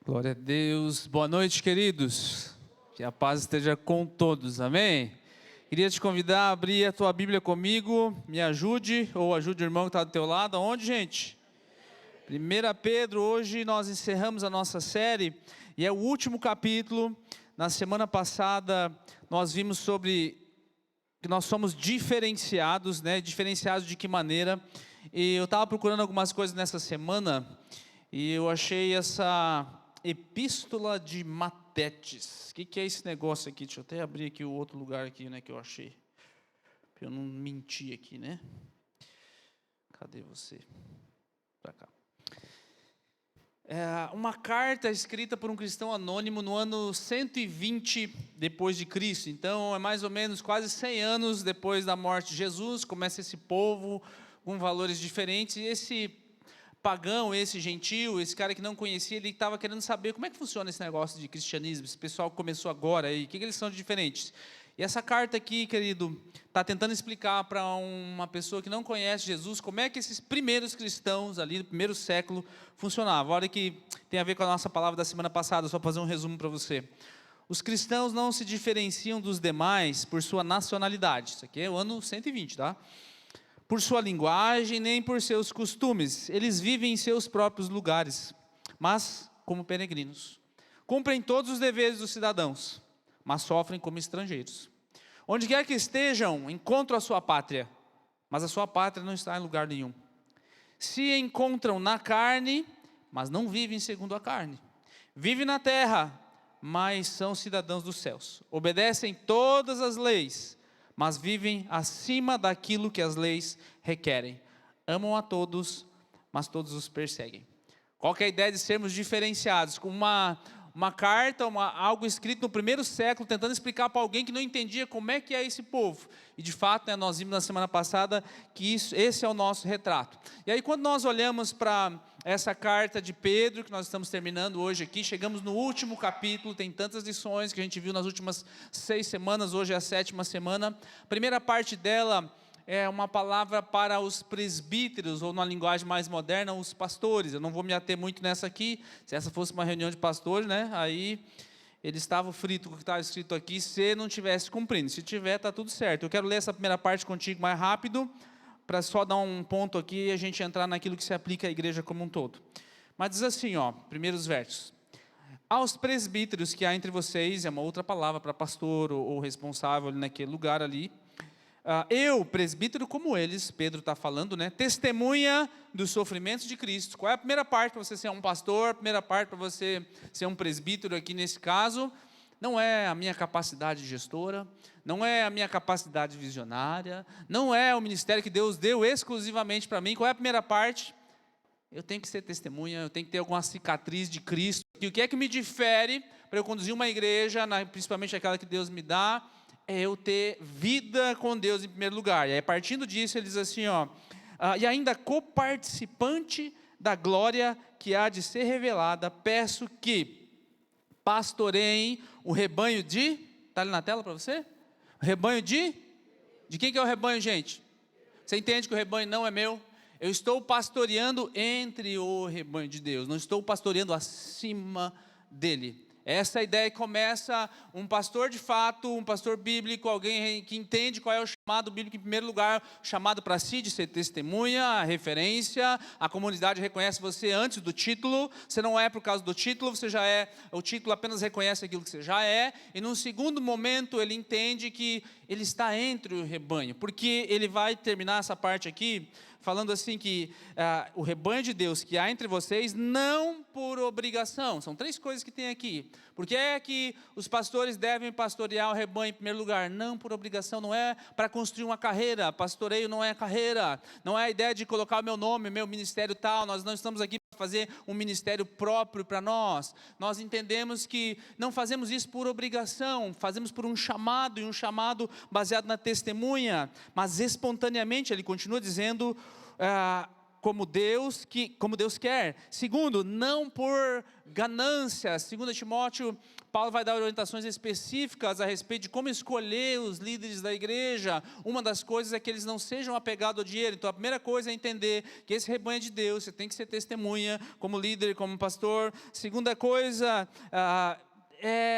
Glória a Deus. Boa noite, queridos. Que a paz esteja com todos, amém? Queria te convidar a abrir a tua Bíblia comigo, me ajude, ou ajude o irmão que está do teu lado. Aonde, gente? 1 Pedro, hoje nós encerramos a nossa série, e é o último capítulo. Na semana passada, nós vimos sobre que nós somos diferenciados, né? Diferenciados de que maneira? E eu estava procurando algumas coisas nessa semana, e eu achei essa epístola de Matetes. O que é esse negócio aqui? Deixa eu até abrir aqui o outro lugar aqui, né, que eu achei. Para eu não mentir aqui, né? Cadê você? Para cá. É uma carta escrita por um cristão anônimo no ano 120 depois de Cristo. Então, é mais ou menos quase 100 anos depois da morte de Jesus. Começa esse povo com valores diferentes. E esse pagão, esse gentil, esse cara que não conhecia, ele estava querendo saber como é que funciona esse negócio de cristianismo, esse pessoal que começou agora aí, o que eles são de diferentes. E essa carta aqui, querido, está tentando explicar para uma pessoa que não conhece Jesus, como é que esses primeiros cristãos ali, do primeiro século, funcionavam. Olha que tem a ver com a nossa palavra da semana passada, só para fazer um resumo para você. Os cristãos não se diferenciam dos demais por sua nacionalidade. Isso aqui é o ano 120, tá? Por sua linguagem, nem por seus costumes. Eles vivem em seus próprios lugares, mas como peregrinos. Cumprem todos os deveres dos cidadãos, mas sofrem como estrangeiros. Onde quer que estejam, encontram a sua pátria, mas a sua pátria não está em lugar nenhum. Se encontram na carne, mas não vivem segundo a carne. Vivem na terra, mas são cidadãos dos céus. Obedecem todas as leis, mas vivem acima daquilo que as leis requerem. Amam a todos, mas todos os perseguem. Qual que é a ideia de sermos diferenciados? Com uma carta, algo escrito no primeiro século, tentando explicar para alguém que não entendia como é que é esse povo. E de fato, né, nós vimos na semana passada que esse é o nosso retrato. E aí quando nós olhamos para essa carta de Pedro, que nós estamos terminando hoje aqui, chegamos no último capítulo, tem tantas lições que a gente viu nas últimas 6 semanas, hoje é a 7ª semana. A primeira parte dela é uma palavra para os presbíteros, ou na linguagem mais moderna, os pastores. Eu não vou me ater muito nessa aqui. Se essa fosse uma reunião de pastores, né, aí eles estavam fritos com o que estava escrito aqui, se não tivesse cumprindo. Se tiver, está tudo certo. Eu quero ler essa primeira parte contigo mais rápido, para só dar um ponto aqui e a gente entrar naquilo que se aplica à igreja como um todo. Mas diz assim, ó, primeiros versos. Aos presbíteros que há entre vocês, é uma outra palavra para pastor ou responsável naquele lugar ali. Eu, presbítero como eles, Pedro está falando, né? Testemunha dos sofrimentos de Cristo. Qual é a primeira parte para você ser um pastor? A primeira parte para você ser um presbítero aqui nesse caso? Não é a minha capacidade gestora, não é a minha capacidade visionária, não é o ministério que Deus deu exclusivamente para mim. Qual é a primeira parte? Eu tenho que ser testemunha, eu tenho que ter alguma cicatriz de Cristo. E o que é que me difere para eu conduzir uma igreja, principalmente aquela que Deus me dá? É eu ter vida com Deus em primeiro lugar. E aí, partindo disso, ele diz assim, ó, e ainda coparticipante da glória que há de ser revelada, peço que pastoreiem o rebanho de... Está ali na tela para você? O rebanho de... De quem que é o rebanho, gente? Você entende que o rebanho não é meu? Eu estou pastoreando entre o rebanho de Deus, não estou pastoreando acima dele. Essa ideia começa um pastor de fato, um pastor bíblico, alguém que entende qual é o chamado bíblico, em primeiro lugar, chamado para si de ser testemunha, a referência, a comunidade reconhece você antes do título, você não é por causa do título, você já é, o título apenas reconhece aquilo que você já é, e num segundo momento ele entende que ele está entre o rebanho, porque ele vai terminar essa parte aqui, falando assim que o rebanho de Deus que há entre vocês, não por obrigação. São 3 coisas que tem aqui. Por que é que os pastores devem pastorear o rebanho em primeiro lugar? Não por obrigação, não é para construir uma carreira. Pastoreio não é carreira. Não é a ideia de colocar o meu nome, meu ministério tal. Nós não estamos aqui para fazer um ministério próprio para nós. Nós entendemos que não fazemos isso por obrigação, fazemos por um chamado, e um chamado baseado na testemunha, mas espontaneamente, ele continua dizendo, como Deus quer. Segundo, não por ganância. Segundo Timóteo, Paulo vai dar orientações específicas a respeito de como escolher os líderes da igreja. Uma das coisas é que eles não sejam apegados ao dinheiro. Então a primeira coisa é entender que esse rebanho é de Deus, você tem que ser testemunha como líder, como pastor. Segunda coisa,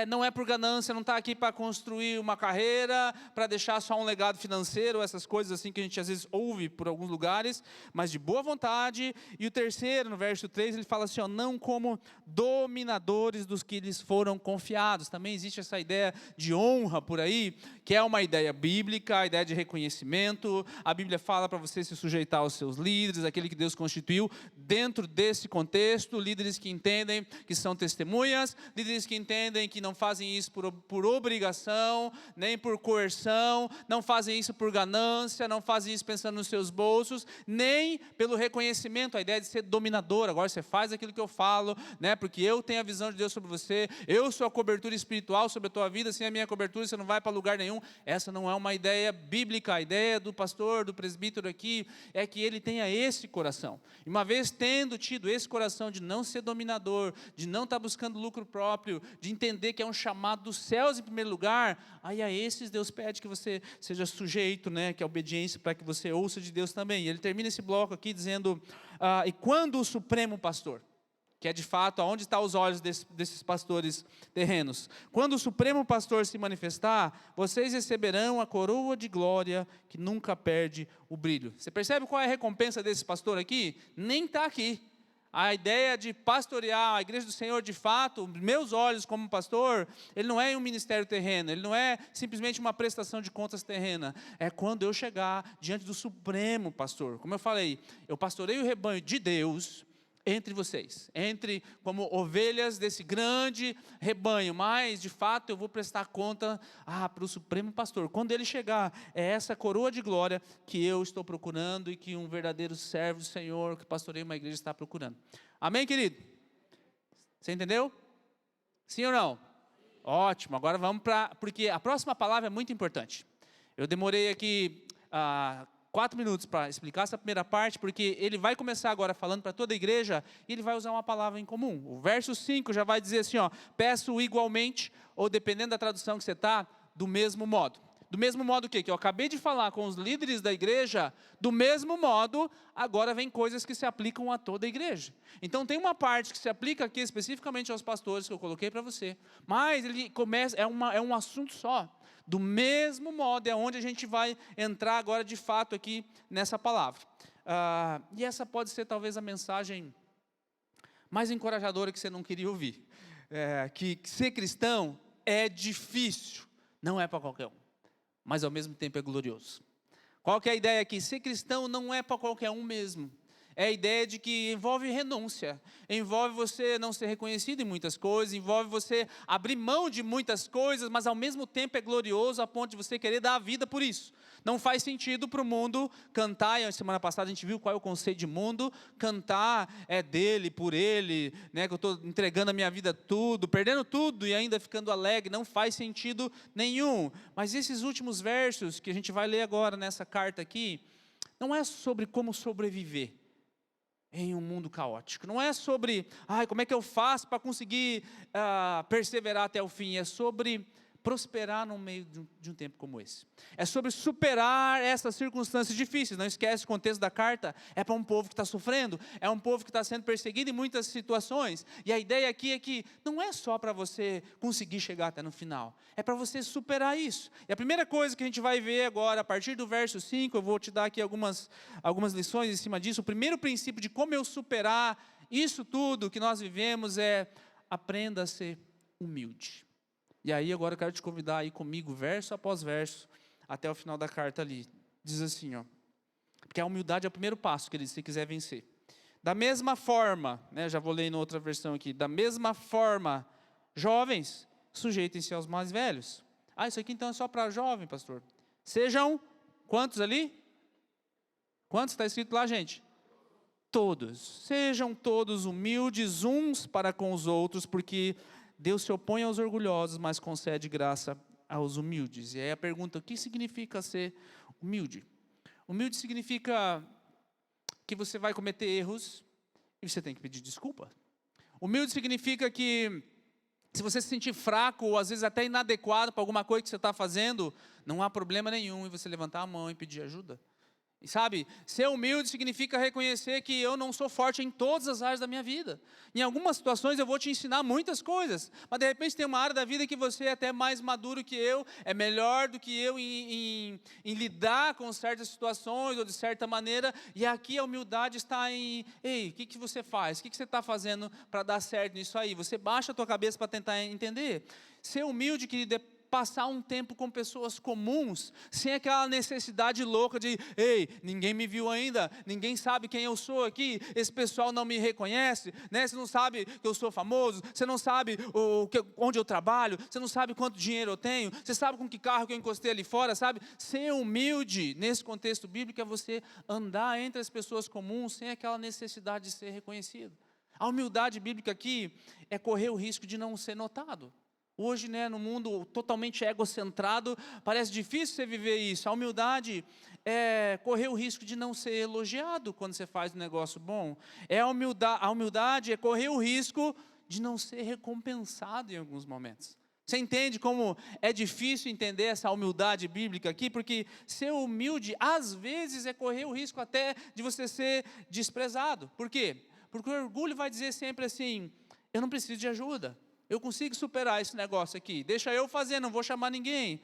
não é por ganância, não está aqui para construir uma carreira, para deixar só um legado financeiro, essas coisas assim que a gente às vezes ouve por alguns lugares, mas de boa vontade. E o terceiro, no verso 3, ele fala assim, não como dominadores dos que lhes foram confiados. Também existe essa ideia de honra por aí, que é uma ideia bíblica, a ideia de reconhecimento. A Bíblia fala para você se sujeitar aos seus líderes, aquele que Deus constituiu, dentro desse contexto, líderes que entendem que são testemunhas, líderes que entendem que não fazem isso por obrigação, nem por coerção, não fazem isso por ganância, não fazem isso pensando nos seus bolsos, nem pelo reconhecimento, a ideia de ser dominador. Agora você faz aquilo que eu falo, né? Porque eu tenho a visão de Deus sobre você, eu sou a cobertura espiritual sobre a tua vida, sem a minha cobertura você não vai para lugar nenhum. Essa não é uma ideia bíblica. A ideia do pastor, do presbítero aqui, é que ele tenha esse coração. E uma vez tendo tido esse coração de não ser dominador, de não estar buscando lucro próprio, de entender que é um chamado dos céus em primeiro lugar, aí a esses Deus pede que você seja sujeito, né, que é obediência, para que você ouça de Deus também. E ele termina esse bloco aqui dizendo, e quando o supremo pastor, que é de fato aonde estão os olhos desses pastores terrenos, quando o supremo pastor se manifestar, vocês receberão a coroa de glória que nunca perde o brilho. Você percebe qual é a recompensa desse pastor aqui? Nem está aqui. A ideia de pastorear a igreja do Senhor, de fato, meus olhos como pastor, ele não é um ministério terreno, ele não é simplesmente uma prestação de contas terrena. É quando eu chegar diante do supremo pastor. Como eu falei, eu pastorei o rebanho de Deus entre vocês, como ovelhas desse grande rebanho, mas de fato eu vou prestar conta para o supremo pastor. Quando ele chegar, é essa coroa de glória que eu estou procurando e que um verdadeiro servo do Senhor, que pastoreia uma igreja, está procurando. Amém, querido? Você entendeu? Sim ou não? Ótimo, agora vamos porque a próxima palavra é muito importante. Eu demorei aqui 4 minutos para explicar essa primeira parte, porque ele vai começar agora falando para toda a igreja, e ele vai usar uma palavra em comum. O verso 5 já vai dizer assim, peço igualmente, ou dependendo da tradução que você está, do mesmo modo. Do mesmo modo que eu acabei de falar com os líderes da igreja, do mesmo modo, agora vem coisas que se aplicam a toda a igreja. Então tem uma parte que se aplica aqui especificamente aos pastores, que eu coloquei para você, mas ele começa, é um assunto só. Do mesmo modo, é onde a gente vai entrar agora de fato aqui nessa palavra. E essa pode ser talvez a mensagem mais encorajadora que você não queria ouvir. Que ser cristão é difícil, não é para qualquer um, mas ao mesmo tempo é glorioso. Qual que é a ideia aqui? Ser cristão não é para qualquer um mesmo. É a ideia de que envolve renúncia, envolve você não ser reconhecido em muitas coisas, envolve você abrir mão de muitas coisas, mas ao mesmo tempo é glorioso a ponto de você querer dar a vida por isso. Não faz sentido para o mundo cantar, e a semana passada a gente viu qual é o conceito de mundo, cantar é dele, por ele, né, que eu estou entregando a minha vida tudo, perdendo tudo e ainda ficando alegre, não faz sentido nenhum. Mas esses últimos versos que a gente vai ler agora nessa carta aqui, não é sobre como sobreviver em um mundo caótico, não é sobre como é que eu faço para conseguir perseverar até o fim, é sobre prosperar no meio de um tempo como esse, é sobre superar essas circunstâncias difíceis. Não esquece o contexto da carta, é para um povo que está sofrendo, é um povo que está sendo perseguido em muitas situações, e a ideia aqui é que não é só para você conseguir chegar até no final, é para você superar isso. E a primeira coisa que a gente vai ver agora, a partir do verso 5, eu vou te dar aqui algumas lições em cima disso. O primeiro princípio de como eu superar isso tudo que nós vivemos é: aprenda a ser humilde. E aí agora eu quero te convidar a ir comigo, verso após verso, até o final da carta ali. Diz assim, porque a humildade é o primeiro passo, querido, se você quiser vencer. Da mesma forma, né, já vou ler em outra versão aqui, da mesma forma, jovens, sujeitem-se aos mais velhos. Isso aqui então é só para jovem, pastor. Sejam, quantos ali? Quantos está escrito lá, gente? Todos. Sejam todos humildes uns para com os outros, porque Deus se opõe aos orgulhosos, mas concede graça aos humildes. E aí a pergunta: o que significa ser humilde? Humilde significa que você vai cometer erros e você tem que pedir desculpa. Humilde significa que se você se sentir fraco ou às vezes até inadequado para alguma coisa que você está fazendo, não há problema nenhum em você levantar a mão e pedir ajuda. E sabe, ser humilde significa reconhecer que eu não sou forte em todas as áreas da minha vida. Em algumas situações eu vou te ensinar muitas coisas, mas de repente tem uma área da vida que você é até mais maduro que eu, é melhor do que eu em lidar com certas situações ou de certa maneira, e aqui a humildade está em, ei, o que você faz? O que você está fazendo para dar certo nisso aí? Você baixa a tua cabeça para tentar entender. Ser humilde, querido, é passar um tempo com pessoas comuns, sem aquela necessidade louca de, ei, ninguém me viu ainda, ninguém sabe quem eu sou aqui, esse pessoal não me reconhece, né? Você não sabe que eu sou famoso, você não sabe onde eu trabalho, você não sabe quanto dinheiro eu tenho, você sabe com que carro que eu encostei ali fora, sabe? Ser humilde, nesse contexto bíblico, é você andar entre as pessoas comuns, sem aquela necessidade de ser reconhecido. A humildade bíblica aqui é correr o risco de não ser notado. Hoje, né, no mundo totalmente egocentrado, parece difícil você viver isso. A humildade é correr o risco de não ser elogiado quando você faz um negócio bom. A humildade é correr o risco de não ser recompensado em alguns momentos. Você entende como é difícil entender essa humildade bíblica aqui? Porque ser humilde, às vezes, é correr o risco até de você ser desprezado. Por quê? Porque o orgulho vai dizer sempre assim, eu não preciso de ajuda. Eu consigo superar esse negócio aqui. Deixa eu fazer, não vou chamar ninguém.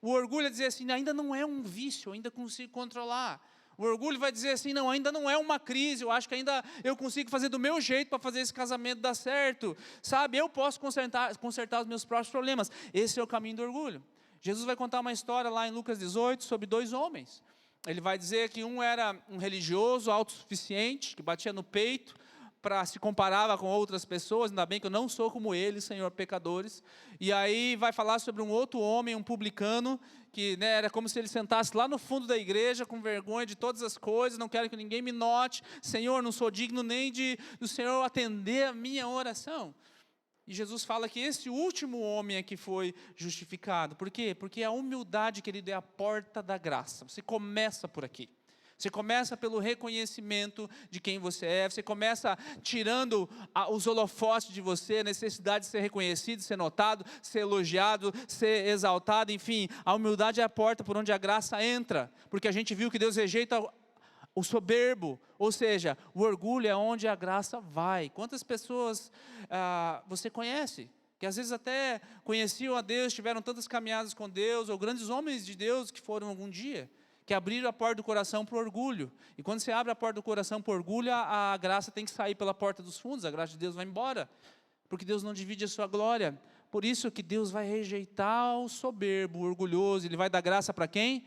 O orgulho é dizer assim, ainda não é um vício, ainda consigo controlar. O orgulho vai dizer assim, não, ainda não é uma crise, eu acho que ainda eu consigo fazer do meu jeito para fazer esse casamento dar certo. Sabe, eu posso consertar os meus próprios problemas. Esse é o caminho do orgulho. Jesus vai contar uma história lá em Lucas 18 sobre 2 homens. Ele vai dizer que um era um religioso autossuficiente, que batia no peito, se comparava com outras pessoas, ainda bem que eu não sou como eles, Senhor, pecadores. E aí vai falar sobre um outro homem, um publicano, que, né, era como se ele sentasse lá no fundo da igreja, com vergonha de todas as coisas, não quero que ninguém me note, Senhor, não sou digno nem do Senhor atender a minha oração. E Jesus fala que esse último homem é que foi justificado. Por quê? Porque a humildade, querido, é a porta da graça. Você começa por aqui. Você começa pelo reconhecimento de quem você é, você começa tirando os holofotes de você, a necessidade de ser reconhecido, ser notado, ser elogiado, ser exaltado, enfim. A humildade é a porta por onde a graça entra, porque a gente viu que Deus rejeita o soberbo, ou seja, o orgulho é onde a graça vai. Quantas pessoas você conhece? Que às vezes até conheciam a Deus, tiveram tantas caminhadas com Deus, ou grandes homens de Deus que foram algum dia, que abriram a porta do coração para o orgulho. E quando você abre a porta do coração para o orgulho, a graça tem que sair pela porta dos fundos, a graça de Deus vai embora, porque Deus não divide a sua glória. Por isso que Deus vai rejeitar o soberbo, o orgulhoso. Ele vai dar graça para quem?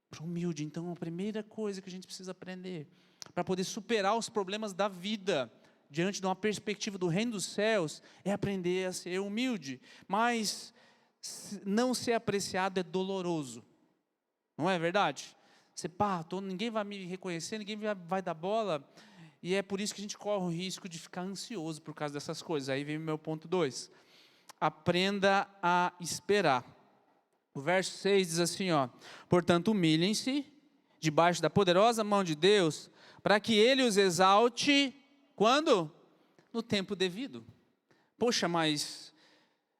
Para o humilde. Então a primeira coisa que a gente precisa aprender, para poder superar os problemas da vida, diante de uma perspectiva do reino dos céus, é aprender a ser humilde. Mas não ser apreciado é doloroso. Não é verdade? Você, ninguém vai me reconhecer, ninguém vai dar bola. E é por isso que a gente corre o risco de ficar ansioso por causa dessas coisas. Aí vem o meu ponto 2. Aprenda a esperar. O verso 6 diz assim, portanto, humilhem-se debaixo da poderosa mão de Deus, para que Ele os exalte, quando? No tempo devido. Poxa, mas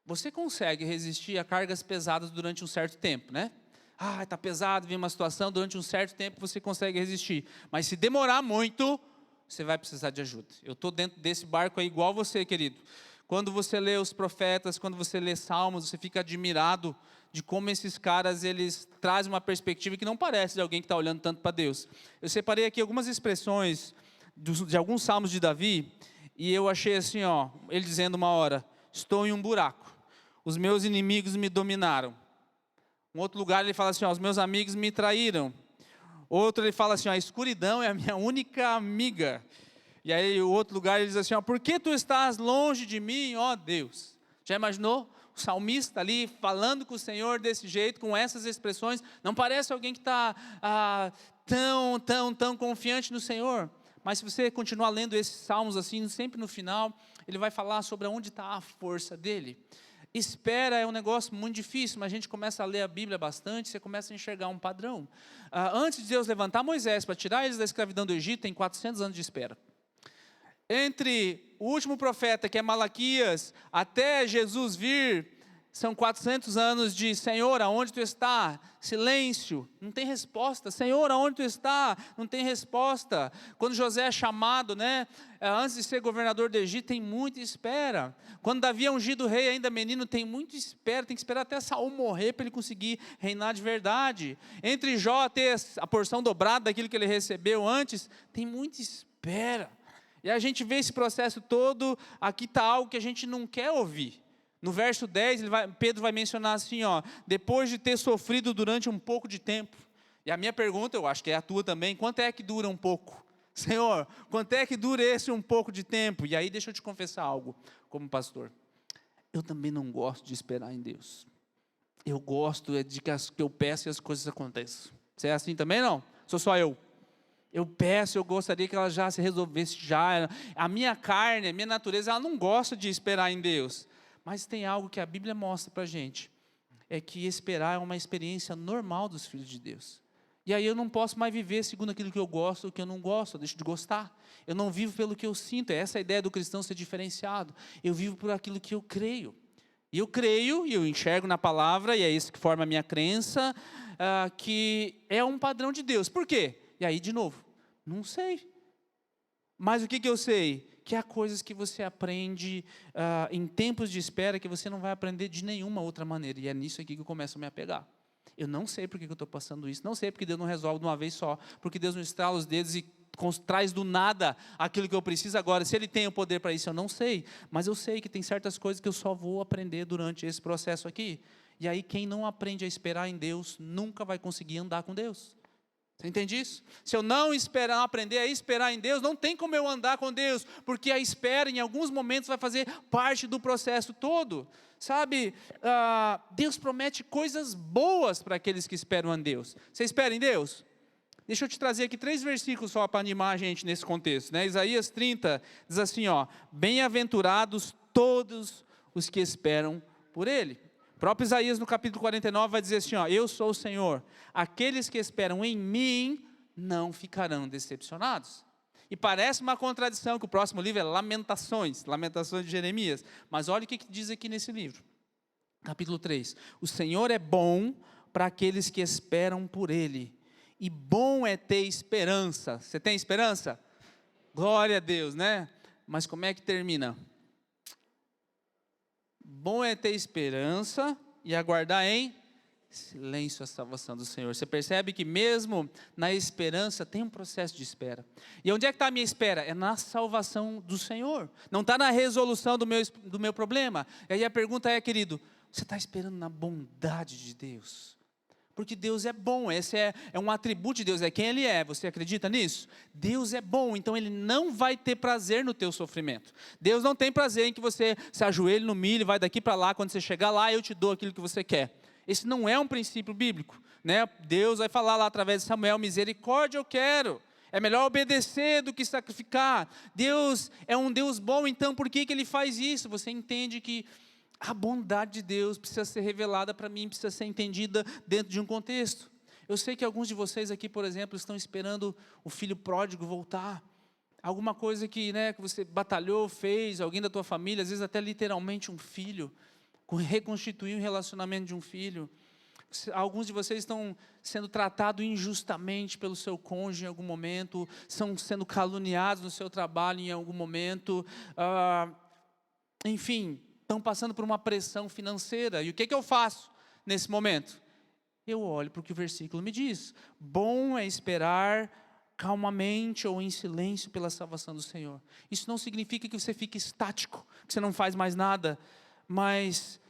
você consegue resistir a cargas pesadas durante um certo tempo, né? Está pesado, vem uma situação, durante um certo tempo você consegue resistir. Mas se demorar muito, você vai precisar de ajuda. Eu estou dentro desse barco aí igual você, querido. Quando você lê os profetas, quando você lê Salmos, você fica admirado de como esses caras, eles trazem uma perspectiva que não parece de alguém que está olhando tanto para Deus. Eu separei aqui algumas expressões de alguns Salmos de Davi, e eu achei assim, ele dizendo uma hora, estou em um buraco, os meus inimigos me dominaram. Um outro lugar ele fala assim, os meus amigos me traíram. Outro ele fala assim, a escuridão é a minha única amiga. E aí o outro lugar ele diz assim, por que tu estás longe de mim, ó Deus? Já imaginou? O salmista ali falando com o Senhor desse jeito, com essas expressões, não parece alguém que está tão confiante no Senhor? Mas se você continuar lendo esses salmos assim, sempre no final, ele vai falar sobre onde está a força dele. Espera é um negócio muito difícil, mas a gente começa a ler a Bíblia bastante, você começa a enxergar um padrão. Antes de Deus levantar Moisés para tirar eles da escravidão do Egito, tem 400 anos de espera. Entre o último profeta, que é Malaquias, até Jesus vir, são 400 anos de Senhor, aonde tu está? Silêncio, não tem resposta. Senhor, aonde tu está? Não tem resposta. Quando José é chamado, antes de ser governador do Egito, tem muita espera. Quando Davi é ungido rei, ainda menino, tem muita espera. Tem que esperar até Saul morrer para ele conseguir reinar de verdade. Entre Jó ter a porção dobrada daquilo que ele recebeu antes, tem muita espera. E a gente vê esse processo todo, aqui está algo que a gente não quer ouvir. No verso 10, Pedro vai mencionar assim, depois de ter sofrido durante um pouco de tempo. E a minha pergunta, eu acho que é a tua também, quanto é que dura um pouco? Senhor, quanto é que dura esse um pouco de tempo? E aí deixa eu te confessar algo, como pastor. Eu também não gosto de esperar em Deus. Eu gosto de que eu peço e as coisas aconteçam. Você é assim também não? Sou só eu. Eu peço, eu gostaria que ela já se resolvesse já. A minha carne, a minha natureza, ela não gosta de esperar em Deus. Mas tem algo que a Bíblia mostra para a gente, é que esperar é uma experiência normal dos filhos de Deus. E aí eu não posso mais viver segundo aquilo que eu gosto ou o que eu não gosto, eu deixo de gostar. Eu não vivo pelo que eu sinto, essa é a ideia do cristão ser diferenciado. Eu vivo por aquilo que eu creio. E eu creio, e eu enxergo na palavra, e é isso que forma a minha crença, que é um padrão de Deus. Por quê? E aí, de novo, não sei. Mas o que eu sei? Que há coisas que você aprende em tempos de espera que você não vai aprender de nenhuma outra maneira. E é nisso aqui que eu começo a me apegar. Eu não sei por que eu estou passando isso. Não sei porque Deus não resolve de uma vez só. Porque Deus não estrala os dedos e traz do nada aquilo que eu preciso agora. Se Ele tem o poder para isso, eu não sei. Mas eu sei que tem certas coisas que eu só vou aprender durante esse processo aqui. E aí quem não aprende a esperar em Deus, nunca vai conseguir andar com Deus. Você entende isso? Se eu não aprender a esperar em Deus, não tem como eu andar com Deus, porque a espera em alguns momentos vai fazer parte do processo todo. Sabe, Deus promete coisas boas para aqueles que esperam em Deus. Você espera em Deus? Deixa eu te trazer aqui 3 versículos só para animar a gente nesse contexto. Isaías 30 diz assim, bem-aventurados todos os que esperam por Ele. O próprio Isaías no capítulo 49 vai dizer assim, eu sou o Senhor, aqueles que esperam em mim não ficarão decepcionados. E parece uma contradição, que o próximo livro é Lamentações de Jeremias, mas olha o que diz aqui nesse livro, capítulo 3, o Senhor é bom para aqueles que esperam por Ele, e bom é ter esperança. Você tem esperança? Glória a Deus, né? Mas como é que termina? Bom é ter esperança e aguardar em silêncio a salvação do Senhor. Você percebe que mesmo na esperança tem um processo de espera. E onde é que está a minha espera? É na salvação do Senhor. Não está na resolução do meu problema. E aí a pergunta é, querido, você está esperando na bondade de Deus? Porque Deus é bom, esse é um atributo de Deus, é quem Ele é. Você acredita nisso? Deus é bom, então Ele não vai ter prazer no teu sofrimento. Deus não tem prazer em que você se ajoelhe no milho, vai daqui para lá, quando você chegar lá eu te dou aquilo que você quer. Esse não é um princípio bíblico, né? Deus vai falar lá através de Samuel, misericórdia eu quero. É melhor obedecer do que sacrificar. Deus é um Deus bom, então por que Ele faz isso? Você entende que a bondade de Deus precisa ser revelada para mim, precisa ser entendida dentro de um contexto. Eu sei que alguns de vocês aqui, por exemplo, estão esperando o filho pródigo voltar. Alguma coisa que você batalhou, fez, alguém da tua família, às vezes até literalmente um filho, reconstituir o relacionamento de um filho. Alguns de vocês estão sendo tratados injustamente pelo seu cônjuge em algum momento, estão sendo caluniados no seu trabalho em algum momento, enfim, estão passando por uma pressão financeira. E o que eu faço nesse momento? Eu olho para o que o versículo me diz. Bom é esperar calmamente ou em silêncio pela salvação do Senhor. Isso não significa que você fique estático, que você não faz mais nada, mas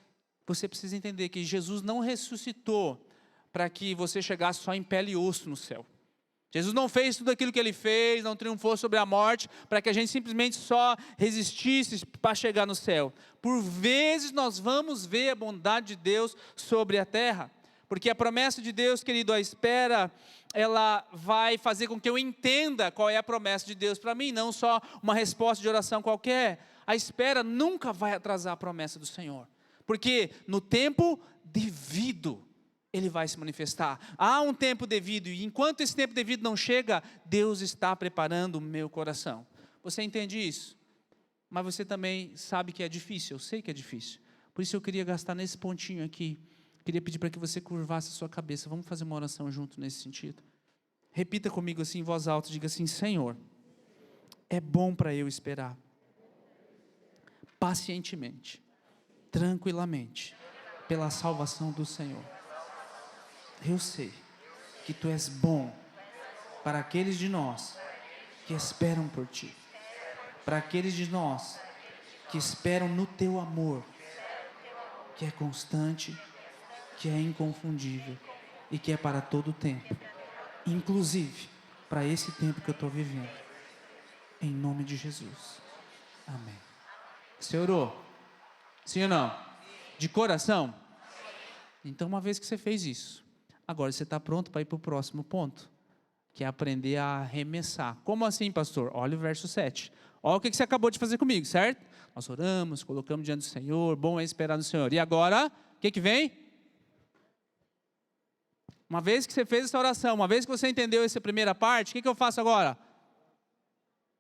você precisa entender que Jesus não ressuscitou para que você chegasse só em pele e osso no céu. Jesus não fez tudo aquilo que Ele fez, não triunfou sobre a morte, para que a gente simplesmente só resistisse para chegar no céu. Por vezes nós vamos ver a bondade de Deus sobre a terra, porque a promessa de Deus, querido, a espera, ela vai fazer com que eu entenda qual é a promessa de Deus para mim, não só uma resposta de oração qualquer. A espera nunca vai atrasar a promessa do Senhor. Porque no tempo devido, Ele vai se manifestar. Há um tempo devido, e enquanto esse tempo devido não chega, Deus está preparando o meu coração. Você entende isso? Mas você também sabe que é difícil, eu sei que é difícil. Por isso eu queria gastar nesse pontinho aqui. Queria pedir para que você curvasse a sua cabeça. Vamos fazer uma oração junto nesse sentido. Repita comigo assim em voz alta, diga assim: Senhor, é bom para eu esperar pacientemente, tranquilamente, pela salvação do Senhor. Eu sei que Tu és bom para aqueles de nós que esperam por Ti, para aqueles de nós que esperam no Teu amor, que é constante, que é inconfundível e que é para todo o tempo, inclusive para esse tempo que eu estou vivendo, em nome de Jesus, amém. Você orou? Sim ou não? De coração? Então, uma vez que você fez isso, agora você está pronto para ir para o próximo ponto, que é aprender a arremessar. Como assim, pastor? Olha o verso 7. Olha o que você acabou de fazer comigo, certo? Nós oramos, colocamos diante do Senhor, bom é esperar no Senhor. E agora, o que vem? Uma vez que você fez essa oração, uma vez que você entendeu essa primeira parte, o que eu faço agora?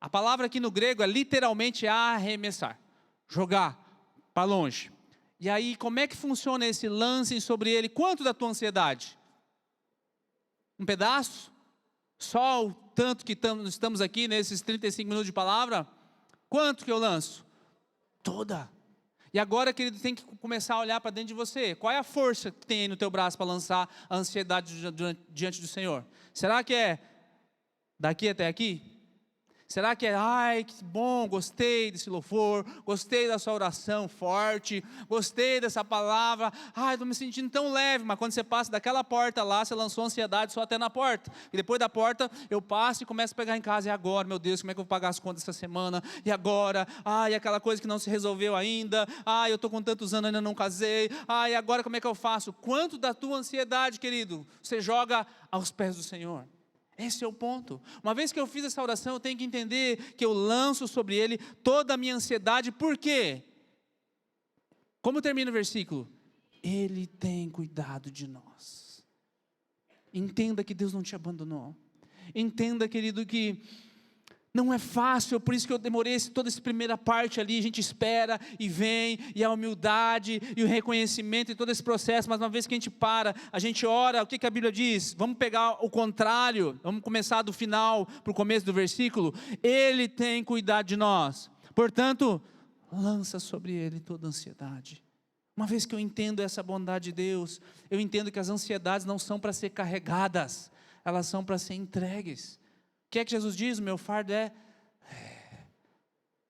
A palavra aqui no grego é literalmente arremessar, jogar para longe. E aí, como é que funciona esse lance sobre ele? Quanto da tua ansiedade? Um pedaço? Só o tanto que estamos aqui nesses 35 minutos de palavra? Quanto que eu lanço? Toda. E agora, querido, tem que começar a olhar para dentro de você. Qual é a força que tem aí no teu braço para lançar a ansiedade diante do Senhor? Será que é daqui até aqui? Será que é, ai, que bom, gostei desse louvor, gostei da sua oração forte, gostei dessa palavra, ai, estou me sentindo tão leve, mas quando você passa daquela porta lá, você lançou ansiedade só até na porta, e depois da porta, eu passo e começo a pegar em casa, e agora, meu Deus, como é que eu vou pagar as contas essa semana, e agora, ai, aquela coisa que não se resolveu ainda, ai, eu estou com tantos anos, ainda não casei, ai, agora como é que eu faço? Quanto da tua ansiedade, querido, você joga aos pés do Senhor? Esse é o ponto. Uma vez que eu fiz essa oração, eu tenho que entender que eu lanço sobre Ele toda a minha ansiedade. Por quê? Como termina o versículo? Ele tem cuidado de nós. Entenda que Deus não te abandonou. Entenda, querido, que não é fácil, por isso que eu demorei toda essa primeira parte ali, a gente espera e vem, e a humildade, e o reconhecimento, e todo esse processo, mas uma vez que a gente para, a gente ora, o que a Bíblia diz? Vamos pegar o contrário, vamos começar do final para o começo do versículo. Ele tem cuidado de nós, portanto, lança sobre Ele toda a ansiedade. Uma vez que eu entendo essa bondade de Deus, eu entendo que as ansiedades não são para ser carregadas, elas são para ser entregues. O que é que Jesus diz? Meu fardo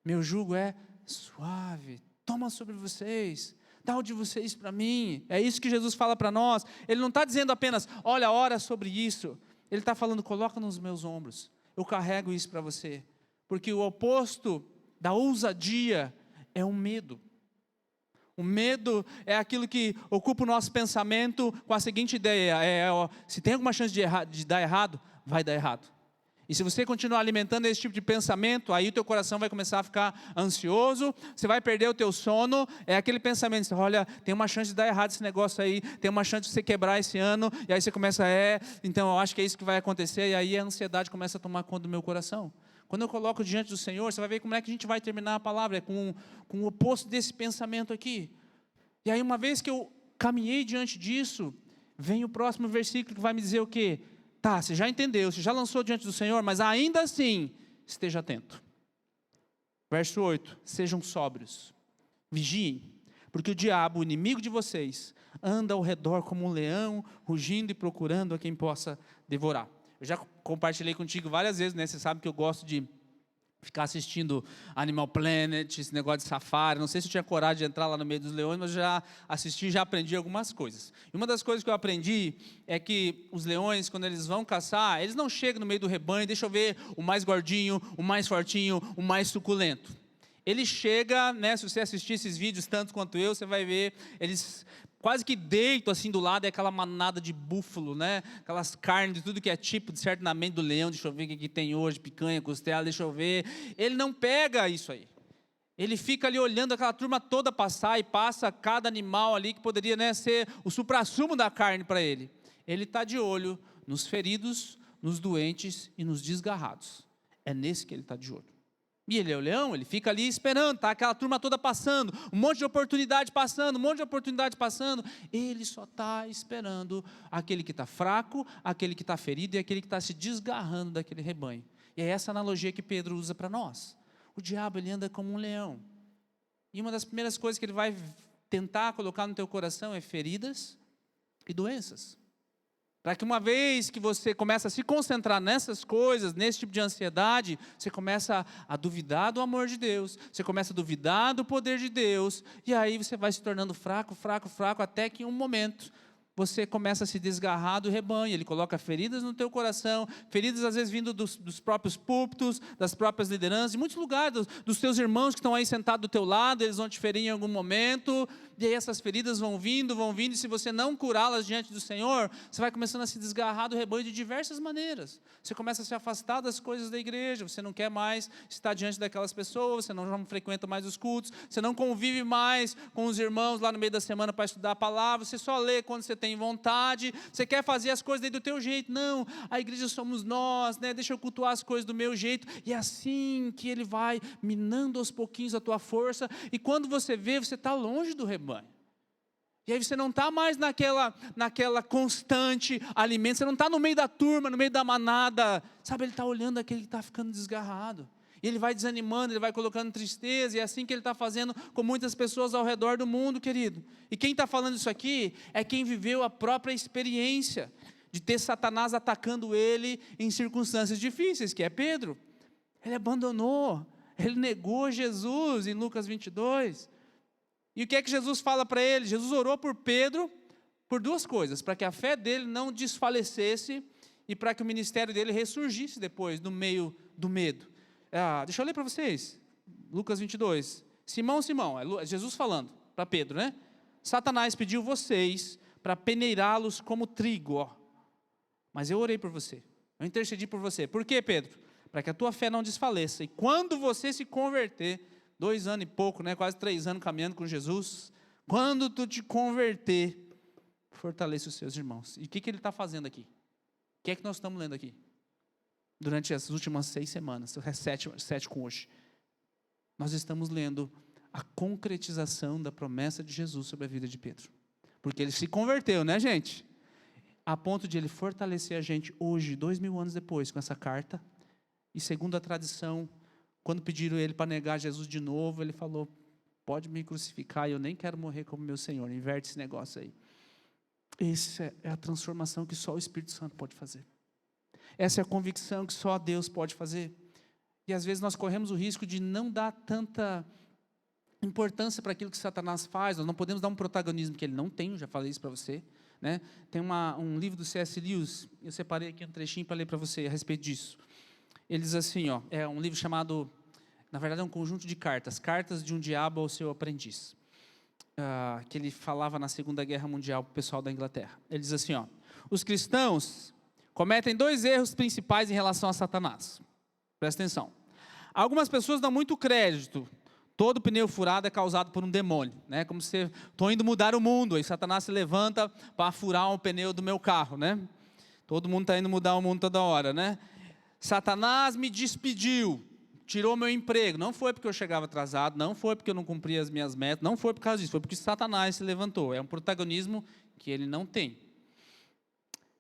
meu jugo é suave, toma sobre vocês, dá o de vocês para mim. É isso que Jesus fala para nós. Ele não está dizendo apenas, olha, ora sobre isso. Ele está falando, coloca nos meus ombros, eu carrego isso para você. Porque o oposto da ousadia é o medo. O medo é aquilo que ocupa o nosso pensamento com a seguinte ideia, se tem alguma chance de dar errado, vai dar errado. E se você continuar alimentando esse tipo de pensamento, aí o teu coração vai começar a ficar ansioso, você vai perder o teu sono, é aquele pensamento, olha, tem uma chance de dar errado esse negócio aí, tem uma chance de você quebrar esse ano, e aí você começa, então eu acho que é isso que vai acontecer, e aí a ansiedade começa a tomar conta do meu coração. Quando eu coloco diante do Senhor, você vai ver como é que a gente vai terminar a palavra, é com o oposto desse pensamento aqui. E aí uma vez que eu caminhei diante disso, vem o próximo versículo que vai me dizer o quê? Tá, você já entendeu, você já lançou diante do Senhor, mas ainda assim, esteja atento. Verso 8, sejam sóbrios, vigiem, porque o diabo, o inimigo de vocês, anda ao redor como um leão, rugindo e procurando a quem possa devorar. Eu já compartilhei contigo várias vezes, né? Você sabe que eu gosto de ficar assistindo Animal Planet, esse negócio de safari. Não sei se eu tinha coragem de entrar lá no meio dos leões, mas já assisti e já aprendi algumas coisas. E uma das coisas que eu aprendi é que os leões, quando eles vão caçar, eles não chegam no meio do rebanho, deixa eu ver o mais gordinho, o mais fortinho, o mais suculento. Ele chega, né, se você assistir esses vídeos tanto quanto eu, você vai ver, eles quase que deitam assim do lado, é aquela manada de búfalo, né, aquelas carnes de tudo que é tipo, certamente do leão, deixa eu ver o que tem hoje, picanha, costela, deixa eu ver. Ele não pega isso aí. Ele fica ali olhando aquela turma toda passar e passa cada animal ali que poderia, né, ser o suprassumo da carne para ele. Ele está de olho nos feridos, nos doentes e nos desgarrados. É nesse que ele está de olho. E ele é o leão, ele fica ali esperando, tá aquela turma toda passando, um monte de oportunidade passando, um monte de oportunidade passando. Ele só está esperando aquele que está fraco, aquele que está ferido e aquele que está se desgarrando daquele rebanho. E é essa analogia que Pedro usa para nós. O diabo, ele anda como um leão. E uma das primeiras coisas que ele vai tentar colocar no teu coração é feridas e doenças. Para que uma vez que você começa a se concentrar nessas coisas, nesse tipo de ansiedade, você começa a duvidar do amor de Deus, você começa a duvidar do poder de Deus, e aí você vai se tornando fraco, até que em um momento você começa a se desgarrar do rebanho. Ele coloca feridas no teu coração, feridas às vezes vindo dos próprios púlpitos, das próprias lideranças, de muitos lugares, dos teus irmãos que estão aí sentados do teu lado, eles vão te ferir em algum momento, e aí essas feridas vão vindo, e se você não curá-las diante do Senhor, você vai começando a se desgarrar do rebanho de diversas maneiras. Você começa a se afastar das coisas da igreja, você não quer mais estar diante daquelas pessoas, você não frequenta mais os cultos, você não convive mais com os irmãos lá no meio da semana para estudar a palavra, você só lê quando você tem vontade, você quer fazer as coisas aí do teu jeito. Não, a igreja somos nós, né? Deixa eu cultuar as coisas do meu jeito. E é assim que ele vai minando aos pouquinhos a tua força, e quando você vê, você está longe do rebanho. E aí você não está mais naquela constante alimento, você não está no meio da turma, no meio da manada, sabe? Ele está olhando aquele que está ficando desgarrado. E ele vai desanimando, ele vai colocando tristeza, e é assim que ele está fazendo com muitas pessoas ao redor do mundo, querido. E quem está falando isso aqui é quem viveu a própria experiência de ter Satanás atacando ele em circunstâncias difíceis, que é Pedro. Ele abandonou, ele negou Jesus em Lucas 22. E o que é que Jesus fala para ele? Jesus orou por Pedro por duas coisas: para que a fé dele não desfalecesse e para que o ministério dele ressurgisse depois, no meio do medo. Deixa eu ler para vocês, Lucas 22. Simão, é Jesus falando para Pedro, né? Satanás pediu vocês para peneirá-los como trigo, mas eu orei por você, eu intercedi por você. Por quê, Pedro? Para que a tua fé não desfaleça, e quando você se converter, 2 anos e pouco, né? Quase 3 anos caminhando com Jesus, quando tu te converter, fortaleça os seus irmãos. E o que ele está fazendo aqui? O que é que nós estamos lendo aqui? Durante as últimas 6 semanas, 7 com hoje, nós estamos lendo a concretização da promessa de Jesus sobre a vida de Pedro. Porque ele se converteu, né, gente? A ponto de ele fortalecer a gente hoje, 2000 anos depois, com essa carta. E segundo a tradição, quando pediram ele para negar Jesus de novo, ele falou: pode me crucificar, eu nem quero morrer como meu Senhor. Inverte esse negócio aí. Essa é a transformação que só o Espírito Santo pode fazer. Essa é a convicção que só Deus pode fazer. E às vezes nós corremos o risco de não dar tanta importância para aquilo que Satanás faz. Nós não podemos dar um protagonismo que ele não tem, eu já falei isso para você, né? Tem um livro do C.S. Lewis, eu separei aqui um trechinho para ler para você a respeito disso. Ele diz assim, é um livro chamado, na verdade é um conjunto de cartas de um diabo ao seu aprendiz, que ele falava na Segunda Guerra Mundial para o pessoal da Inglaterra. Ele diz assim, os cristãos cometem 2 erros principais em relação a Satanás. Presta atenção. Algumas pessoas dão muito crédito. Todo pneu furado é causado por um demônio, né? Como se estou indo mudar o mundo, aí Satanás se levanta para furar um pneu do meu carro, né? Todo mundo está indo mudar o mundo toda hora, né? Satanás me despediu, tirou meu emprego. Não foi porque eu chegava atrasado, não foi porque eu não cumpria as minhas metas, não foi por causa disso, foi porque Satanás se levantou. É um protagonismo que ele não tem.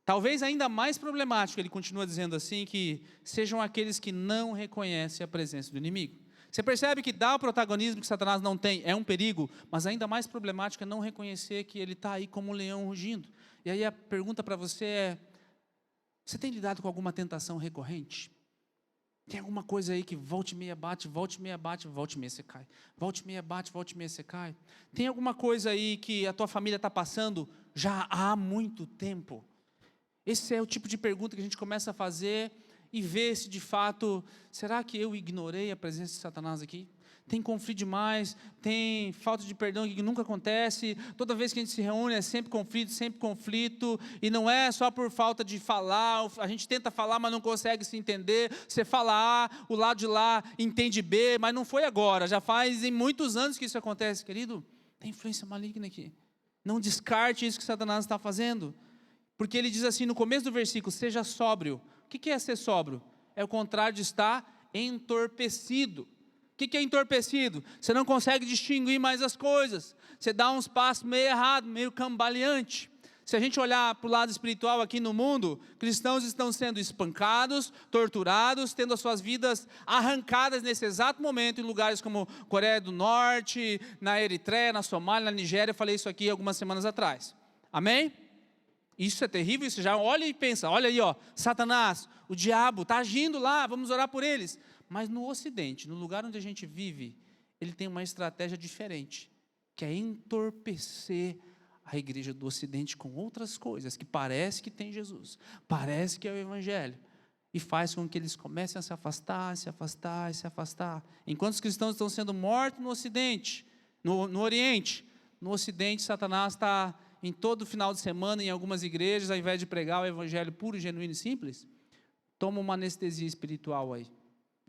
Talvez ainda mais problemático, ele continua dizendo assim, que sejam aqueles que não reconhecem a presença do inimigo. Você percebe que dar o protagonismo que Satanás não tem é um perigo, mas ainda mais problemático é não reconhecer que ele está aí como um leão rugindo. E aí a pergunta para você é: você tem lidado com alguma tentação recorrente? Tem alguma coisa aí que volta e meia bate, volta e meia bate, volta e meia você cai. Volta e meia bate, volta e meia você cai. Tem alguma coisa aí que a tua família está passando já há muito tempo? Esse é o tipo de pergunta que a gente começa a fazer e ver se de fato, será que eu ignorei a presença de Satanás aqui? tem conflito demais, tem falta de perdão que nunca acontece, toda vez que a gente se reúne é sempre conflito, e não é só por falta de falar, a gente tenta falar, mas não consegue se entender, você fala A, o lado de lá entende B, mas não foi agora, já faz em muitos anos que isso acontece, querido, tem influência maligna aqui, não descarte isso que Satanás está fazendo, porque ele diz assim no começo do versículo, seja sóbrio. O que é ser sóbrio? É o contrário de estar entorpecido. O que é entorpecido? Você não consegue distinguir mais as coisas. Você dá uns passos meio errado, meio cambaleante. Se a gente olhar para o lado espiritual aqui no mundo, cristãos estão sendo espancados, torturados, tendo as suas vidas arrancadas nesse exato momento em lugares como Coreia do Norte, na Eritreia, na Somália, na Nigéria. Eu falei isso aqui algumas semanas atrás. Amém? Isso é terrível, isso já olha e pensa, olha aí, ó, Satanás, o diabo está agindo lá, vamos orar por eles. Mas no Ocidente, no lugar onde a gente vive, ele tem uma estratégia diferente, que é entorpecer a igreja do Ocidente com outras coisas, que parece que tem Jesus, parece que é o Evangelho, e faz com que eles comecem a se afastar, se afastar, se afastar. Enquanto os cristãos estão sendo mortos no Ocidente, no Oriente, no Ocidente Satanás está em todo final de semana, em algumas igrejas, ao invés de pregar o evangelho puro, genuíno e simples, toma uma anestesia espiritual aí.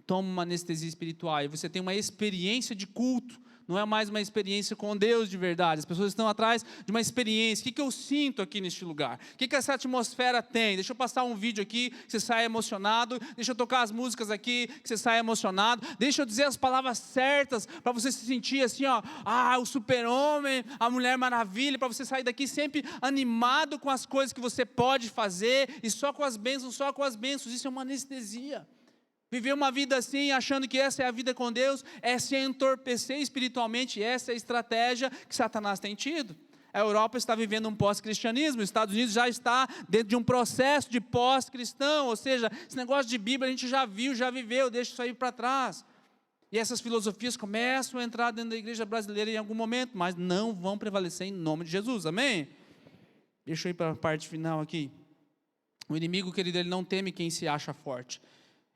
Toma uma anestesia espiritual e você tem uma experiência de culto, não é mais uma experiência com Deus de verdade. As pessoas estão atrás de uma experiência. O que eu sinto aqui neste lugar? O que essa atmosfera tem? Deixa eu passar um vídeo aqui, que você saia emocionado. Deixa eu tocar as músicas aqui, que você saia emocionado. Deixa eu dizer as palavras certas, para você se sentir assim, ó, o super-homem, a Mulher Maravilha, para você sair daqui sempre animado com as coisas que você pode fazer, e só com as bênçãos, só com as bênçãos. Isso é uma anestesia. Viver uma vida assim, achando que essa é a vida com Deus, é se entorpecer espiritualmente, essa é a estratégia que Satanás tem tido. A Europa está vivendo um pós-cristianismo, os Estados Unidos já está dentro de um processo de pós-cristão, ou seja, esse negócio de Bíblia a gente já viu, já viveu, deixa isso aí para trás. E essas filosofias começam a entrar dentro da igreja brasileira em algum momento, mas não vão prevalecer em nome de Jesus, amém? Deixa eu ir para a parte final aqui. O inimigo, querido, ele não teme quem se acha forte.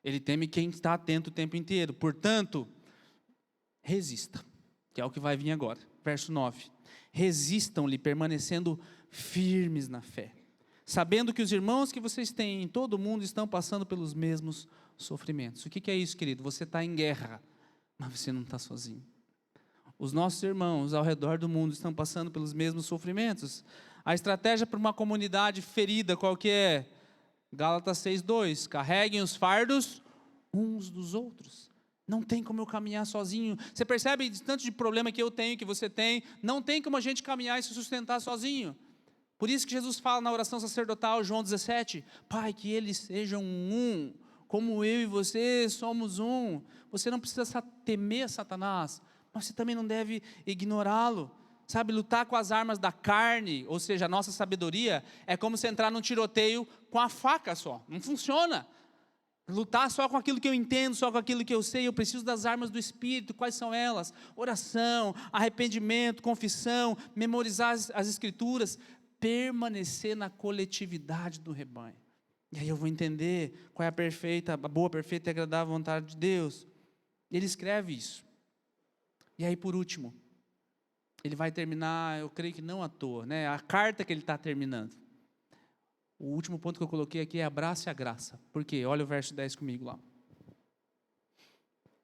Ele teme quem está atento o tempo inteiro. Portanto, resista, que é o que vai vir agora. Verso 9. Resistam-lhe, permanecendo firmes na fé, sabendo que os irmãos que vocês têm em todo o mundo estão passando pelos mesmos sofrimentos. O que é isso, querido? Você está em guerra, mas você não está sozinho. Os nossos irmãos ao redor do mundo estão passando pelos mesmos sofrimentos. A estratégia para uma comunidade ferida, qual que é? Gálatas 6:2, carreguem os fardos uns dos outros. Não tem como eu caminhar sozinho. Você percebe tanto de problema que eu tenho, que você tem, não tem como a gente caminhar e se sustentar sozinho. Por isso que Jesus fala na oração sacerdotal, João 17, Pai, que eles sejam um, como eu e você somos um. Você não precisa temer Satanás, mas você também não deve ignorá-lo. Sabe, lutar com as armas da carne, ou seja, a nossa sabedoria, é como se entrar num tiroteio com a faca só, não funciona. Lutar só com aquilo que eu entendo, só com aquilo que eu sei, eu preciso das armas do Espírito. Quais são elas? Oração, arrependimento, confissão, memorizar as Escrituras, permanecer na coletividade do rebanho. E aí eu vou entender qual é a boa, perfeita e agradável vontade de Deus. Ele escreve isso. E aí por último, ele vai terminar, eu creio que não à toa, né? A carta que ele está terminando. O último ponto que eu coloquei aqui é abrace a graça. Por quê? Olha o verso 10 comigo lá.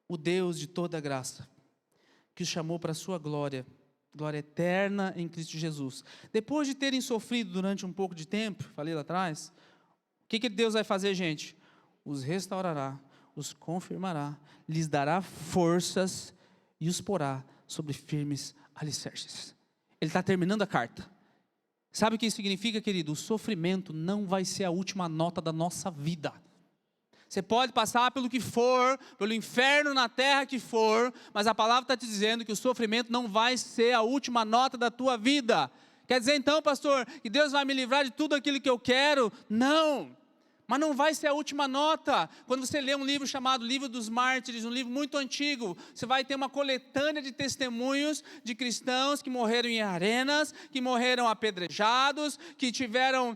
O Deus de toda graça, que os chamou para a sua glória, glória eterna em Cristo Jesus. Depois de terem sofrido durante um pouco de tempo, falei lá atrás, o que Deus vai fazer, gente? Os restaurará, os confirmará, lhes dará forças e os porá sobre firmes alicerces. Ele está terminando a carta. Sabe o que isso significa, querido? O sofrimento não vai ser a última nota da nossa vida. Você pode passar pelo que for, pelo inferno na terra que for, mas a palavra está te dizendo que o sofrimento não vai ser a última nota da tua vida. Quer dizer então, pastor, que Deus vai me livrar de tudo aquilo que eu quero? Não. Mas não vai ser a última nota. Quando você lê um livro chamado Livro dos Mártires, um livro muito antigo, você vai ter uma coletânea de testemunhos de cristãos que morreram em arenas, que morreram apedrejados, que tiveram,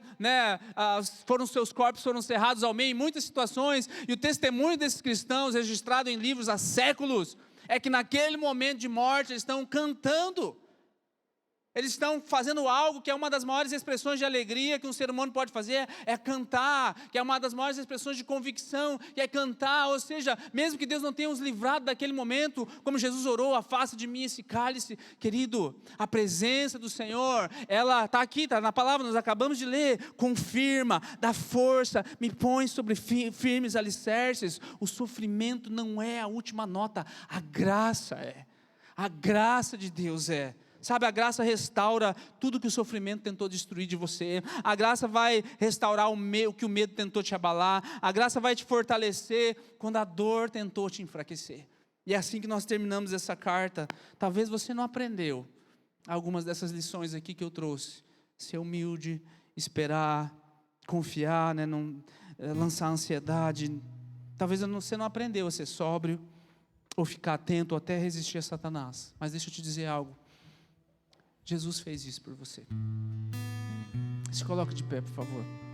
seus corpos foram cerrados ao meio em muitas situações, e o testemunho desses cristãos registrado em livros há séculos, é que naquele momento de morte eles estão cantando. Eles estão fazendo algo que é uma das maiores expressões de alegria que um ser humano pode fazer, é cantar, que é uma das maiores expressões de convicção, que é cantar. Ou seja, mesmo que Deus não tenha os livrado daquele momento, como Jesus orou, afasta de mim esse cálice. Querido, a presença do Senhor, ela está aqui, está na palavra, nós acabamos de ler, confirma, dá força, me põe sobre firmes alicerces. O sofrimento não é a última nota, a graça é, a graça de Deus é. Sabe, a graça restaura tudo que o sofrimento tentou destruir de você. A graça vai restaurar o que o medo tentou te abalar. A graça vai te fortalecer quando a dor tentou te enfraquecer. E é assim que nós terminamos essa carta. Talvez você não aprendeu algumas dessas lições aqui que eu trouxe. Ser humilde, esperar, confiar, né, não lançar ansiedade. Talvez você não aprendeu a ser sóbrio, ou ficar atento, ou até resistir a Satanás. Mas deixa eu te dizer algo. Jesus fez isso por você. Se coloque de pé, por favor.